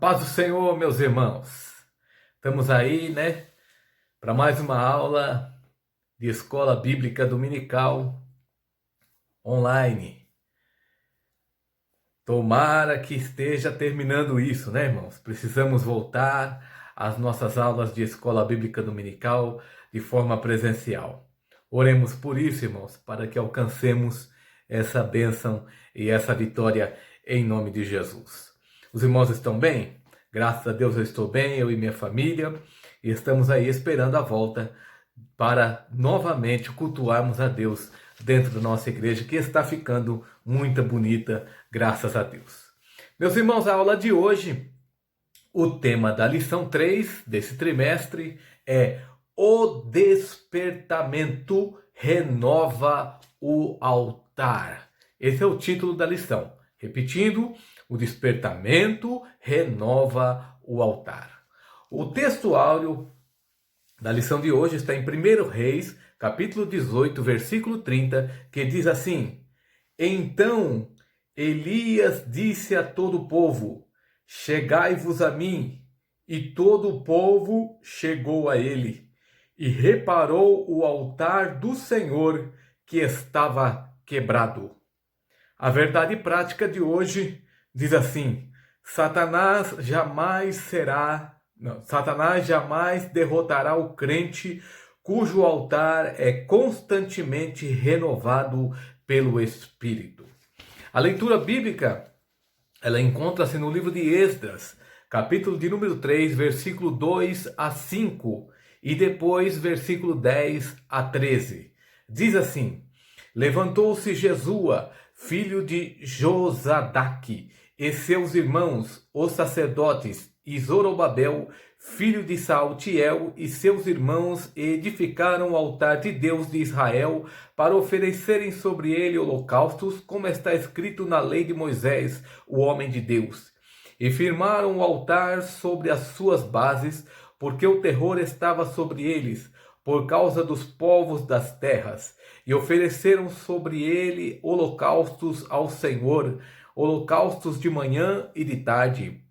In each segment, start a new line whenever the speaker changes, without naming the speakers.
Paz do Senhor, meus irmãos. Estamos aí, né, para mais uma aula de Escola Bíblica Dominical online. Tomara que esteja terminando isso, né, irmãos? Precisamos voltar às nossas aulas de Escola Bíblica Dominical de forma presencial. Oremos por isso, irmãos, para que alcancemos essa bênção e essa vitória em nome de Jesus. Os irmãos estão bem? Graças a Deus eu estou bem, eu e minha família, e estamos aí esperando a volta para novamente cultuarmos a Deus dentro da nossa igreja, que está ficando muito bonita, graças a Deus. Meus irmãos, a aula de hoje, o tema da lição 3 desse trimestre é o despertamento renova o altar. Esse é o título da lição. Repetindo, o despertamento renova o altar. O texto áureo da lição de hoje está em 1 Reis, capítulo 18, versículo 30, que diz assim: Então Elias disse a todo o povo: Chegai-vos a mim. E todo o povo chegou a ele, e reparou o altar do Senhor que estava quebrado. A verdade prática de hoje diz assim: Satanás jamais derrotará o crente cujo altar é constantemente renovado pelo Espírito. A leitura bíblica, ela encontra-se no livro de Esdras, capítulo de número 3, versículo 2 a 5, e depois versículo 10 a 13. Diz assim: Levantou-se Jesua, filho de Josadaque, e seus irmãos, os sacerdotes, e Zorobabel, filho de Saltiel, e seus irmãos, edificaram o altar de Deus de Israel, para oferecerem sobre ele holocaustos, como está escrito na lei de Moisés, o homem de Deus. E firmaram o altar sobre as suas bases, porque o terror estava sobre eles, por causa dos povos das terras, e ofereceram sobre ele holocaustos ao Senhor, holocaustos de manhã e de tarde.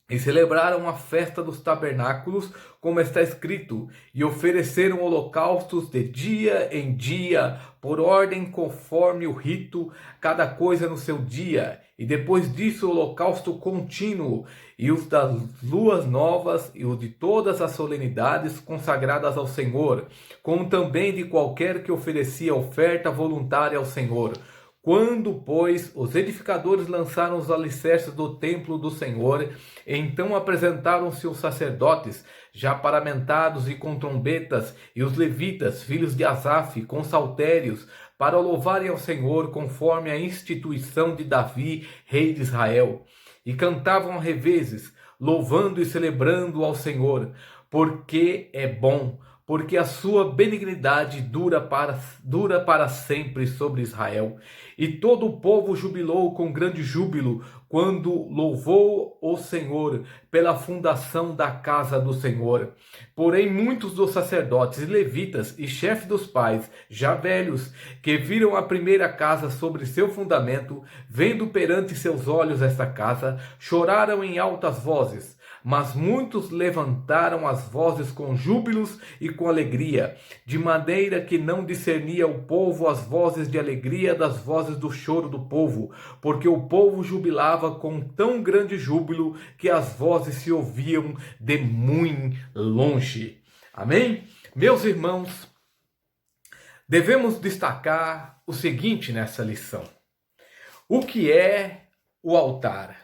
E celebraram a festa dos tabernáculos, como está escrito, e ofereceram holocaustos de dia em dia, por ordem conforme o rito, cada coisa no seu dia. E depois disso o holocausto contínuo, e os das luas novas, e os de todas as solenidades consagradas ao Senhor, como também de qualquer que oferecia oferta voluntária ao Senhor. Quando, pois, os edificadores lançaram os alicerces do templo do Senhor, então apresentaram-se os sacerdotes, já paramentados e com trombetas, e os levitas, filhos de Asaf, com saltérios, para louvarem ao Senhor conforme a instituição de Davi, rei de Israel. E cantavam a revezes, louvando e celebrando ao Senhor, porque é bom, porque a sua benignidade dura para sempre sobre Israel. E todo o povo jubilou com grande júbilo, quando louvou o Senhor pela fundação da casa do Senhor. Porém, muitos dos sacerdotes e levitas e chefes dos pais, já velhos, que viram a primeira casa sobre seu fundamento, vendo perante seus olhos esta casa, choraram em altas vozes. Mas muitos levantaram as vozes com júbilos e com alegria, de maneira que não discernia o povo as vozes de alegria das vozes do choro do povo, porque o povo jubilava com tão grande júbilo que as vozes se ouviam de muito longe. Amém? Meus irmãos, devemos destacar o seguinte nessa lição: o que é o altar?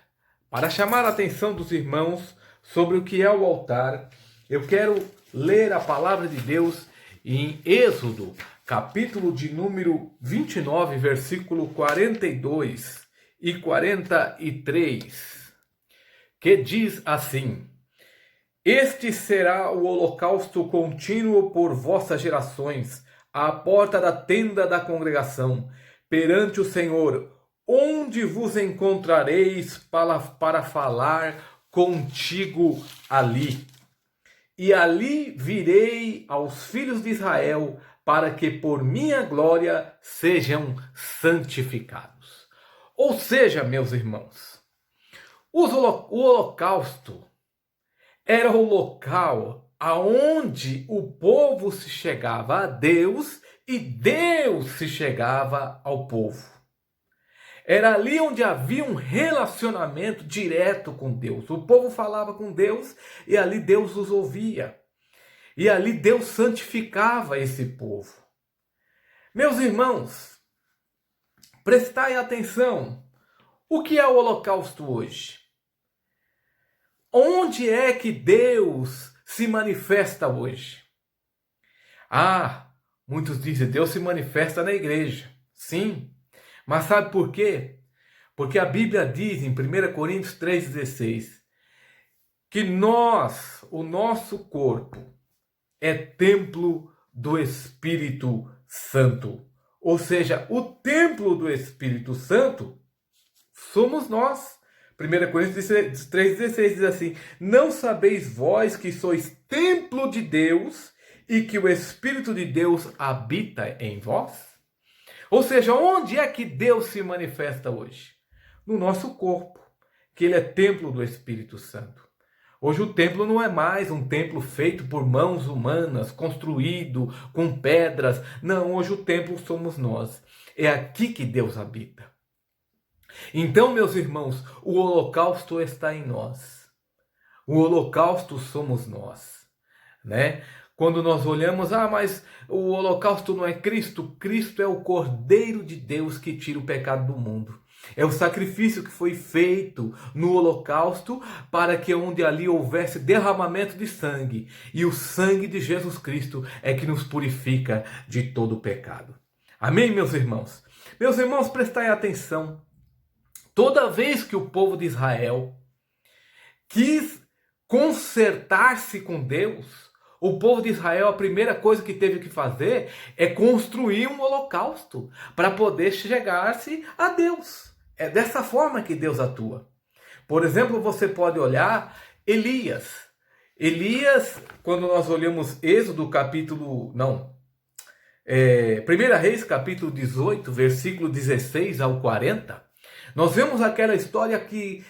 Para chamar a atenção dos irmãos sobre o que é o altar, eu quero ler a palavra de Deus em Êxodo, capítulo de número 29, versículo 42 e 43, que diz assim: Este será o holocausto contínuo por vossas gerações, à porta da tenda da congregação, perante o Senhor, onde vos encontrareis para falar contigo ali. E ali virei aos filhos de Israel, para que por minha glória sejam santificados. Ou seja, meus irmãos, O holocausto era o local aonde o povo se chegava a Deus e Deus se chegava ao povo. Era ali onde havia um relacionamento direto com Deus. O povo falava com Deus e ali Deus os ouvia. E ali Deus santificava esse povo. Meus irmãos, prestai atenção. O que é o holocausto hoje? Onde é que Deus se manifesta hoje? Muitos dizem, Deus se manifesta na igreja. Sim, mas sabe por quê? Porque a Bíblia diz em 1 Coríntios 3,16 que o nosso corpo, é templo do Espírito Santo. Ou seja, o templo do Espírito Santo somos nós. 1 Coríntios 3,16 diz assim: não sabeis vós que sois templo de Deus e que o Espírito de Deus habita em vós? Ou seja, onde é que Deus se manifesta hoje? No nosso corpo, que ele é templo do Espírito Santo. Hoje o templo não é mais um templo feito por mãos humanas, construído com pedras. Não, hoje o templo somos nós. É aqui que Deus habita. Então, meus irmãos, o holocausto está em nós. O holocausto somos nós, né? Quando nós olhamos, mas o holocausto não é Cristo. Cristo é o Cordeiro de Deus que tira o pecado do mundo. É o sacrifício que foi feito no holocausto para que onde ali houvesse derramamento de sangue. E o sangue de Jesus Cristo é que nos purifica de todo o pecado. Amém, meus irmãos? Meus irmãos, prestai atenção. Toda vez que o povo de Israel quis consertar-se com Deus, o povo de Israel, a primeira coisa que teve que fazer é construir um holocausto para poder chegar-se a Deus. É dessa forma que Deus atua. Por exemplo, você pode olhar Elias. Elias, quando nós olhamos Êxodo capítulo... 1 Reis capítulo 18, versículo 16 ao 40, nós vemos aquela história que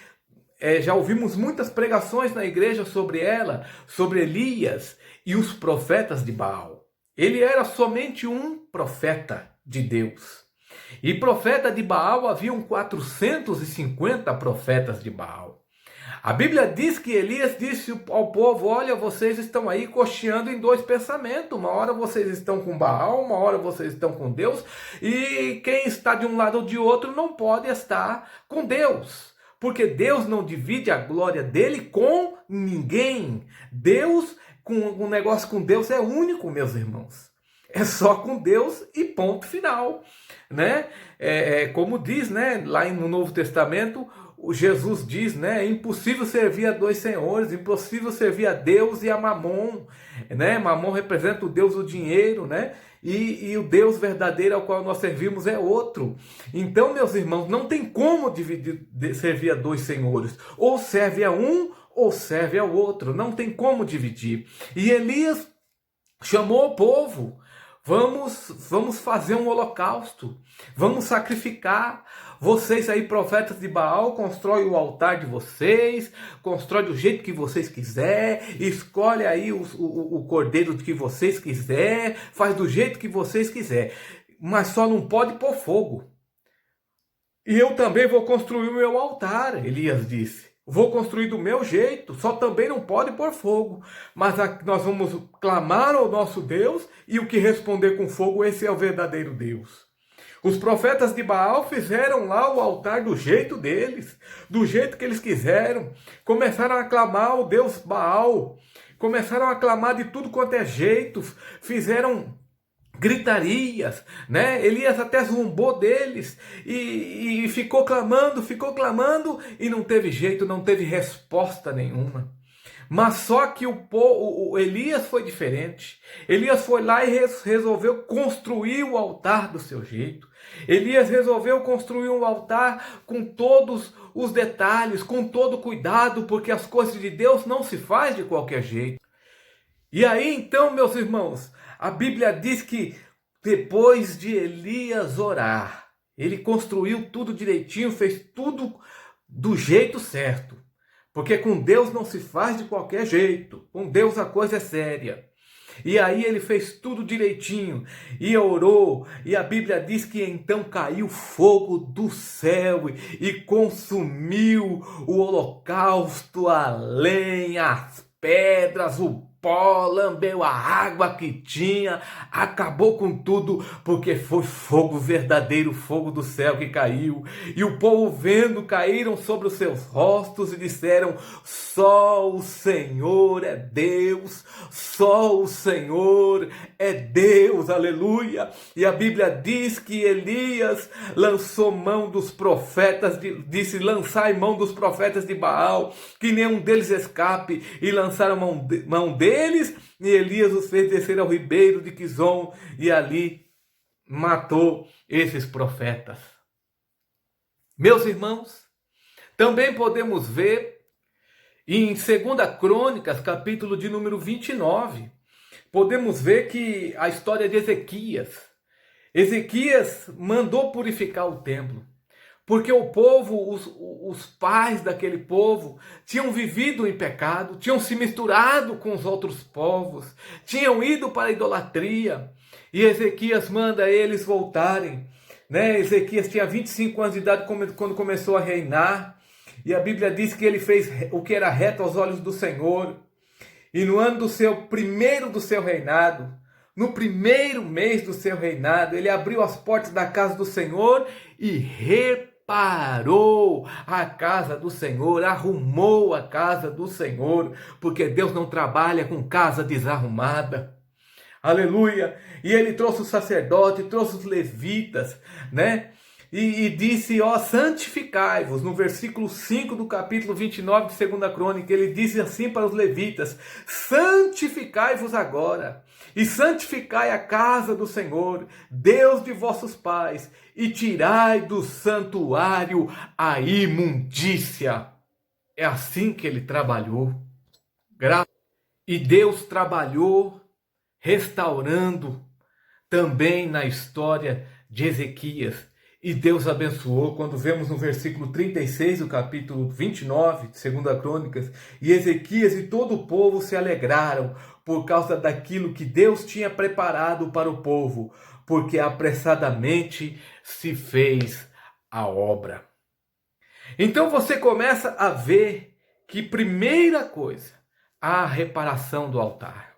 já ouvimos muitas pregações na igreja sobre ela, sobre Elias e os profetas de Baal. Ele era somente um profeta de Deus. E profeta de Baal haviam 450 profetas de Baal. A Bíblia diz que Elias disse ao povo: olha, vocês estão aí cocheando em dois pensamentos. Uma hora vocês estão com Baal, uma hora vocês estão com Deus. E quem está de um lado ou de outro não pode estar com Deus. Porque Deus não divide a glória dele com ninguém. Deus, o negócio com Deus é único, meus irmãos. É só com Deus e ponto final, né? Como diz, né, lá no Novo Testamento, Jesus diz, né, é impossível servir a dois senhores, impossível servir a Deus e a Mamon, né? Mamon representa o Deus do dinheiro, né? E o Deus verdadeiro ao qual nós servimos é outro. Então, meus irmãos, não tem como servir a dois senhores. Ou serve a um ou serve ao outro. Não tem como dividir. E Elias chamou o povo. Vamos fazer um holocausto. Vamos sacrificar. Vocês aí, profetas de Baal, constroem o altar de vocês, constrói do jeito que vocês quiser, escolhe aí o cordeiro que vocês quiser, faz do jeito que vocês quiser, mas só não pode pôr fogo. E eu também vou construir o meu altar, Elias disse. Vou construir do meu jeito, só também não pode pôr fogo. Mas nós vamos clamar ao nosso Deus e o que responder com fogo, esse é o verdadeiro Deus. Os profetas de Baal fizeram lá o altar do jeito deles, do jeito que eles quiseram. Começaram a clamar o Deus Baal, começaram a clamar de tudo quanto é jeito, fizeram gritarias, né? Elias até zombou deles e ficou clamando e não teve jeito, não teve resposta nenhuma. Mas só que o Elias foi diferente. Elias foi lá e resolveu construir o altar do seu jeito. Elias resolveu construir um altar com todos os detalhes, com todo cuidado, porque as coisas de Deus não se faz de qualquer jeito. E aí então, meus irmãos, a Bíblia diz que depois de Elias orar, ele construiu tudo direitinho, fez tudo do jeito certo. Porque com Deus não se faz de qualquer jeito. Com Deus a coisa é séria. E aí ele fez tudo direitinho e orou. E a Bíblia diz que então caiu fogo do céu e consumiu o holocausto, a lenha, as pedras, o pó, lambeu a água que tinha, acabou com tudo, porque foi fogo verdadeiro, fogo do céu que caiu. E o povo vendo, caíram sobre os seus rostos e disseram: só o Senhor é Deus, só o Senhor é Deus, aleluia. E a Bíblia diz que Elias lançou mão dos profetas, disse: lançai mão dos profetas de Baal, que nenhum deles escape, e lançaram mão deles, e Elias os fez descer ao ribeiro de Quizon, e ali matou esses profetas. Meus irmãos, também podemos ver em 2 Crônicas, capítulo de número 29, podemos ver que a história de Ezequias mandou purificar o templo. Porque o povo, os pais daquele povo, tinham vivido em pecado, tinham se misturado com os outros povos, tinham ido para a idolatria. E Ezequias manda eles voltarem. Ezequias tinha 25 anos de idade quando começou a reinar. E a Bíblia diz que ele fez o que era reto aos olhos do Senhor. E no ano primeiro do seu reinado, no primeiro mês do seu reinado, ele abriu as portas da casa do Senhor e reparou a casa do Senhor, arrumou a casa do Senhor, porque Deus não trabalha com casa desarrumada. Aleluia! E ele trouxe o sacerdote, trouxe os levitas, E disse: santificai-vos. No versículo 5 do capítulo 29 de 2 Crônica, ele disse assim para os levitas: santificai-vos agora, e santificai a casa do Senhor, Deus de vossos pais, e tirai do santuário a imundícia. É assim que ele trabalhou. E Deus trabalhou restaurando também na história de Ezequias. E Deus abençoou, quando vemos no versículo 36 do capítulo 29 de 2 Crônicas: e Ezequias e todo o povo se alegraram por causa daquilo que Deus tinha preparado para o povo, porque apressadamente se fez a obra. Então você começa a ver que, primeira coisa, a reparação do altar.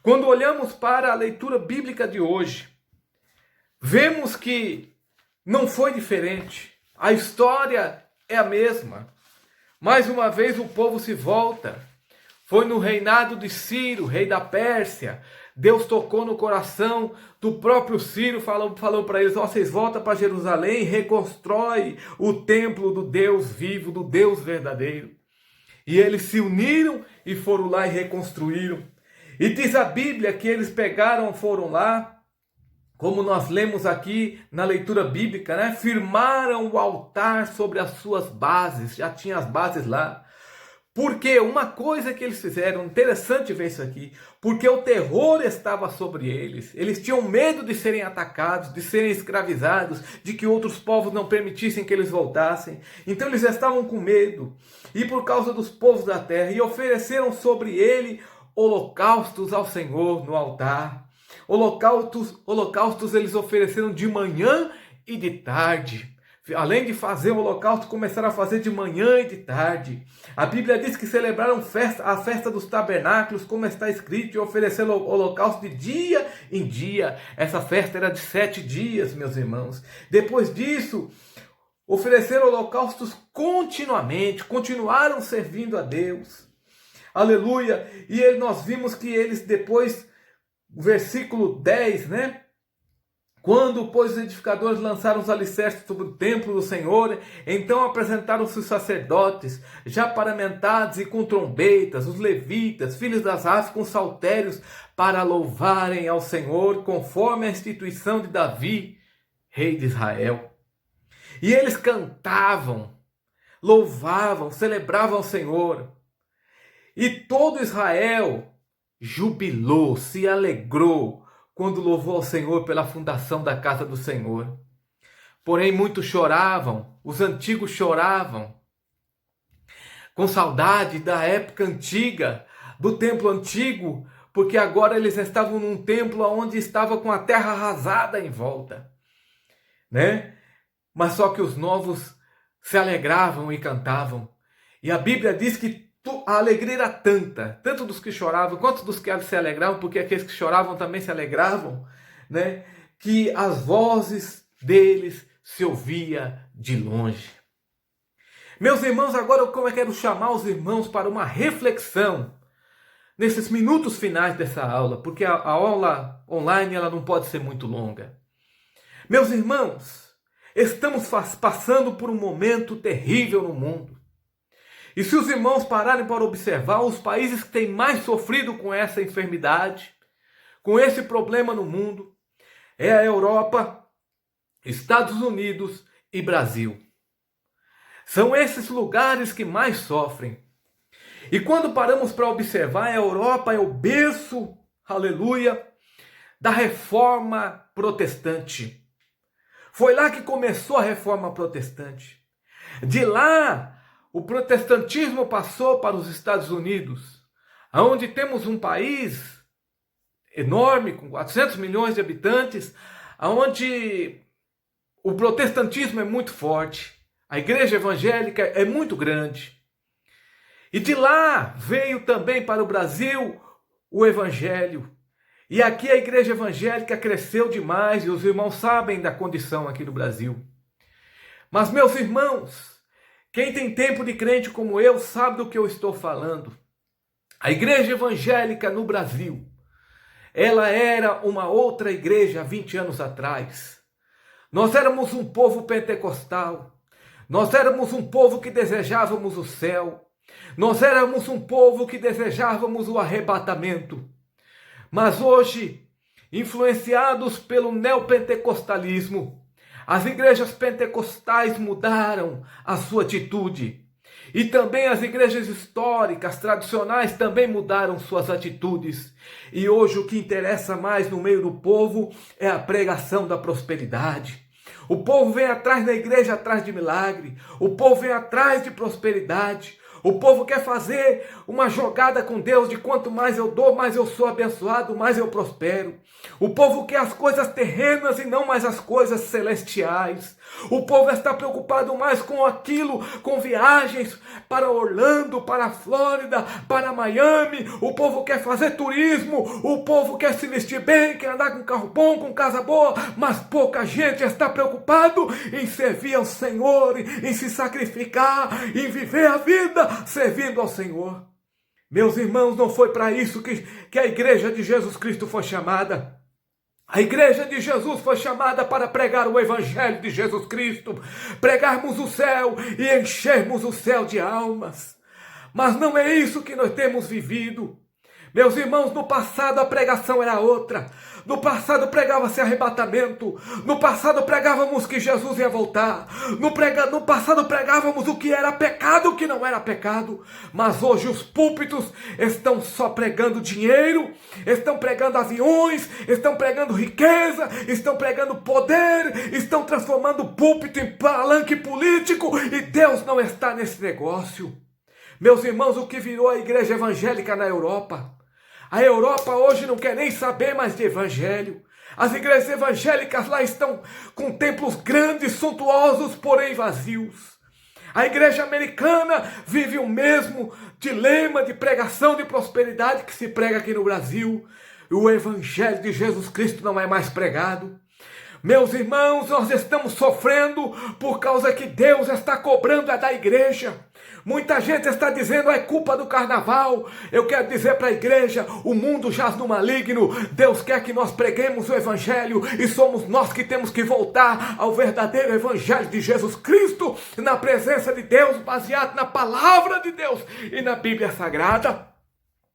Quando olhamos para a leitura bíblica de hoje, vemos que não foi diferente. A história é a mesma. Mais uma vez o povo se volta. Foi no reinado de Ciro, rei da Pérsia. Deus tocou no coração do próprio Ciro, falou para eles: vocês voltam para Jerusalém e reconstrói o templo do Deus vivo, do Deus verdadeiro. E eles se uniram e foram lá e reconstruíram. E diz a Bíblia que eles foram lá, como nós lemos aqui na leitura bíblica, firmaram o altar sobre as suas bases, já tinha as bases lá. Porque uma coisa que eles fizeram, interessante ver isso aqui, porque o terror estava sobre eles. Eles tinham medo de serem atacados, de serem escravizados, de que outros povos não permitissem que eles voltassem. Então eles estavam com medo, e por causa dos povos da terra, e ofereceram sobre ele holocaustos ao Senhor no altar. Holocaustos eles ofereceram de manhã e de tarde. Além de fazer o holocausto, começaram a fazer de manhã e de tarde. A Bíblia diz que celebraram a festa dos tabernáculos, como está escrito, e ofereceram o holocausto de dia em dia. Essa festa era de 7 dias, meus irmãos. Depois disso, ofereceram holocaustos continuamente, continuaram servindo a Deus. Aleluia! E nós vimos que eles depois, versículo 10, quando, pois, os edificadores lançaram os alicerces sobre o templo do Senhor, então apresentaram-se os sacerdotes, já paramentados e com trombetas, os levitas, filhos das Asas, com saltérios, para louvarem ao Senhor, conforme a instituição de Davi, rei de Israel. E eles cantavam, louvavam, celebravam ao Senhor. E todo Israel jubilou, se alegrou, quando louvou ao Senhor pela fundação da casa do Senhor. Porém, muitos choravam, os antigos choravam, com saudade da época antiga, do templo antigo, porque agora eles estavam num templo onde estava com a terra arrasada em volta, né? Mas só que os novos se alegravam e cantavam. E a Bíblia diz que a alegria era tanta, tanto dos que choravam quanto dos que se alegravam, porque aqueles que choravam também se alegravam, né? Que as vozes deles se ouvia de longe. Meus irmãos, agora eu quero chamar os irmãos para uma reflexão nesses minutos finais dessa aula, porque a aula online ela não pode ser muito longa. Meus irmãos, estamos passando por um momento terrível no mundo. E se os irmãos pararem para observar, os países que têm mais sofrido com essa enfermidade, com esse problema no mundo, é a Europa, Estados Unidos e Brasil. São esses lugares que mais sofrem. E quando paramos para observar, a Europa é o berço, aleluia, da reforma protestante. Foi lá que começou a reforma protestante. De lá, o protestantismo passou para os Estados Unidos, onde temos um país enorme, com 400 milhões de habitantes, onde o protestantismo é muito forte. A igreja evangélica é muito grande. E de lá veio também para o Brasil o evangelho. E aqui a igreja evangélica cresceu demais e os irmãos sabem da condição aqui no Brasil. Mas, meus irmãos, quem tem tempo de crente como eu sabe do que eu estou falando. A igreja evangélica no Brasil, ela era uma outra igreja há 20 anos atrás. Nós éramos um povo pentecostal. Nós éramos um povo que desejávamos o céu. Nós éramos um povo que desejávamos o arrebatamento. Mas hoje, influenciados pelo neopentecostalismo, as igrejas pentecostais mudaram a sua atitude. E também as igrejas históricas, tradicionais, também mudaram suas atitudes. E hoje o que interessa mais no meio do povo é a pregação da prosperidade. O povo vem atrás da igreja, atrás de milagre. O povo vem atrás de prosperidade. O povo quer fazer uma jogada com Deus de quanto mais eu dou, mais eu sou abençoado, mais eu prospero. O povo quer as coisas terrenas e não mais as coisas celestiais. O povo está preocupado mais com aquilo, com viagens para Orlando, para a Flórida, para Miami. O povo quer fazer turismo, o povo quer se vestir bem, quer andar com carro bom, com casa boa, mas pouca gente está preocupado em servir ao Senhor, em se sacrificar, em viver a vida servindo ao Senhor. Meus irmãos, não foi para isso que a igreja de Jesus Cristo foi chamada. A igreja de Jesus foi chamada para pregar o evangelho de Jesus Cristo, pregarmos o céu e enchermos o céu de almas. Mas não é isso que nós temos vivido. Meus irmãos, no passado a pregação era outra. No passado pregava-se arrebatamento. No passado pregávamos que Jesus ia voltar. No passado pregávamos o que era pecado e o que não era pecado. Mas hoje os púlpitos estão só pregando dinheiro, estão pregando aviões, estão pregando riqueza, estão pregando poder, estão transformando o púlpito em palanque político e Deus não está nesse negócio. Meus irmãos, o que virou a igreja evangélica na Europa? A Europa hoje não quer nem saber mais de evangelho. As igrejas evangélicas lá estão com templos grandes, suntuosos, porém vazios. A igreja americana vive o mesmo dilema de pregação de prosperidade que se prega aqui no Brasil. O evangelho de Jesus Cristo não é mais pregado. Meus irmãos, nós estamos sofrendo por causa que Deus está cobrando da igreja. Muita gente está dizendo, é culpa do carnaval. Eu quero dizer para a igreja, o mundo jaz no maligno. Deus quer que nós preguemos o evangelho e somos nós que temos que voltar ao verdadeiro evangelho de Jesus Cristo, na presença de Deus, baseado na palavra de Deus e na Bíblia Sagrada.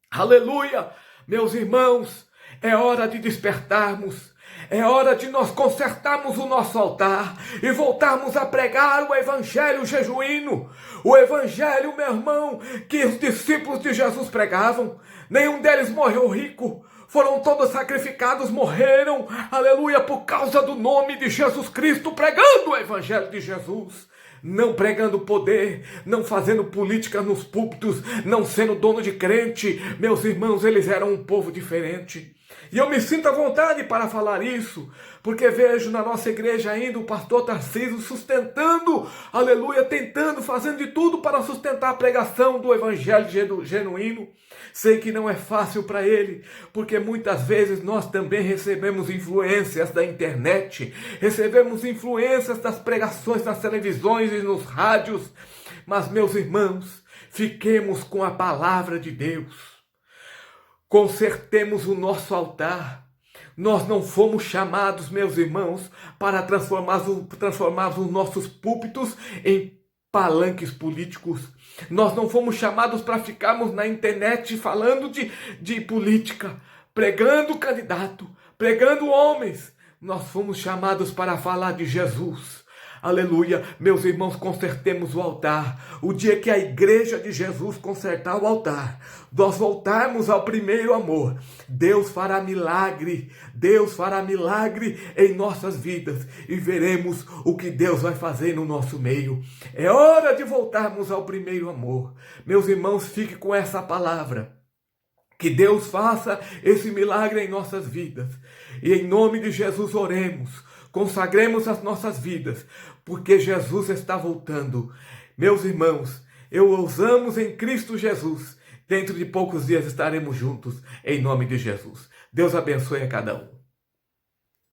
Aleluia! Meus irmãos, é hora de despertarmos. É hora de nós consertarmos o nosso altar e voltarmos a pregar o evangelho jejuíno. O evangelho, meu irmão, que os discípulos de Jesus pregavam. Nenhum deles morreu rico. Foram todos sacrificados, morreram, aleluia, por causa do nome de Jesus Cristo, pregando o evangelho de Jesus. não pregando poder, não fazendo política nos púlpitos, não sendo dono de crente. Meus irmãos, eles eram um povo diferente. E eu me sinto à vontade para falar isso, porque vejo na nossa igreja ainda o pastor Tarcísio sustentando, aleluia, tentando, fazendo de tudo para sustentar a pregação do evangelho genuíno. Sei que não é fácil para ele, porque muitas vezes nós também recebemos influências da internet, recebemos influências das pregações nas televisões e nos rádios. Mas, meus irmãos, fiquemos com a palavra de Deus. Consertemos o nosso altar. Nós não fomos chamados, meus irmãos, para transformar os nossos púlpitos em palanques políticos. Nós não fomos chamados para ficarmos na internet falando de política, pregando candidato, pregando homens. Nós fomos chamados para falar de Jesus. Aleluia, meus irmãos, consertemos o altar. O dia que a igreja de Jesus consertar o altar, nós voltarmos ao primeiro amor, Deus fará milagre em nossas vidas e veremos o que Deus vai fazer no nosso meio. É hora de voltarmos ao primeiro amor. Meus irmãos, fique com essa palavra. Que Deus faça esse milagre em nossas vidas. E em nome de Jesus oremos. Consagremos as nossas vidas, porque Jesus está voltando. Meus irmãos, eu os amo em Cristo Jesus. Dentro de poucos dias estaremos juntos, em nome de Jesus. Deus abençoe a cada um.